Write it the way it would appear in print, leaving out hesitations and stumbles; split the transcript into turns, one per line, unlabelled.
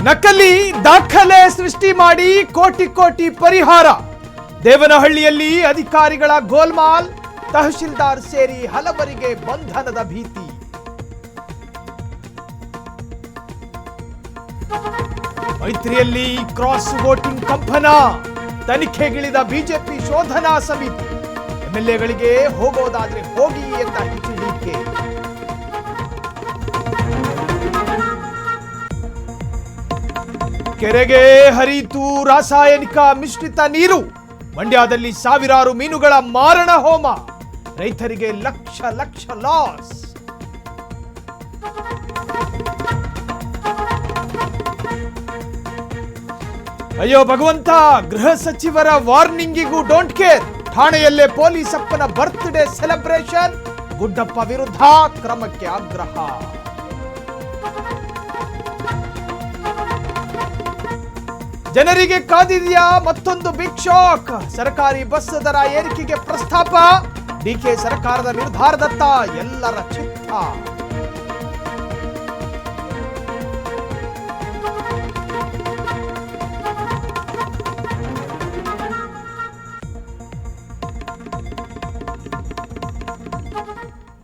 ನಕಲಿ ದಾಖಲೆ ಸೃಷ್ಟಿ ಮಾಡಿ ಕೋಟಿ ಕೋಟಿ ಪರಿಹಾರ. ದೇವನಹಳ್ಳಿಯಲ್ಲಿ ಅಧಿಕಾರಿಗಳ ಗೋಲ್ಮಾಲ್, ತಹಶೀಲ್ದಾರ್ ಸೇರಿ ಹಲವರಿಗೆ ಬಂಧನದ ಭೀತಿ. ಮೈತ್ರಿಯಲ್ಲಿ ಕ್ರಾಸ್ ವೋಟಿಂಗ್ ಕಂಪನ, ತನಿಖೆಗಿಳಿದ ಬಿಜೆಪಿ ಶೋಧನಾ ಸಮಿತಿ. ಎಂಎಲ್ಎಗಳಿಗೆ ಹೋಗೋದಾದ್ರೆ ಹೋಗಿ ಎಂದ ಎಚ್ಡಿಕೆ. ಕೆರೆಗೆ ಹರಿತು ರಾಸಾಯನಿಕ ಮಿಶ್ರಿತ ನೀರು. ಮಂಡ್ಯದಲ್ಲಿ ಸಾವಿರಾರು ಮೀನುಗಳ ಮಾರಣ ಹೋಮ. ರೈತರಿಗೆ ಲಕ್ಷ ಲಕ್ಷ ಲಾಸ್. ಅಯ್ಯೋ ಭಗವಂತ, ಗೃಹ ಸಚಿವರ ವಾರ್ನಿಂಗಿಗೂ ಡೋಂಟ್ ಕೇರ್. ಠಾಣೆಯಲ್ಲೇ ಪೊಲೀಸ್ ಅಪ್ಪನ ಬರ್ತ್ಡೇ ಸೆಲೆಬ್ರೇಷನ್. ಗುಡ್ಡಪ್ಪ ವಿರುದ್ಧ ಕ್ರಮಕ್ಕೆ ಆಗ್ರಹ. ಜನರಿಗೆ ಕಾದಿದೆಯಾ ಮತ್ತೊಂದು ಬಿಗ್ ಶಾಕ್. ಸರ್ಕಾರಿ ಬಸ್ ದರ ಏರಿಕೆಗೆ ಪ್ರಸ್ತಾಪ. ಡಿಕೆ ಸರ್ಕಾರದ ನಿರ್ಧಾರದತ್ತ ಎಲ್ಲರ ಚಿತ್ತ.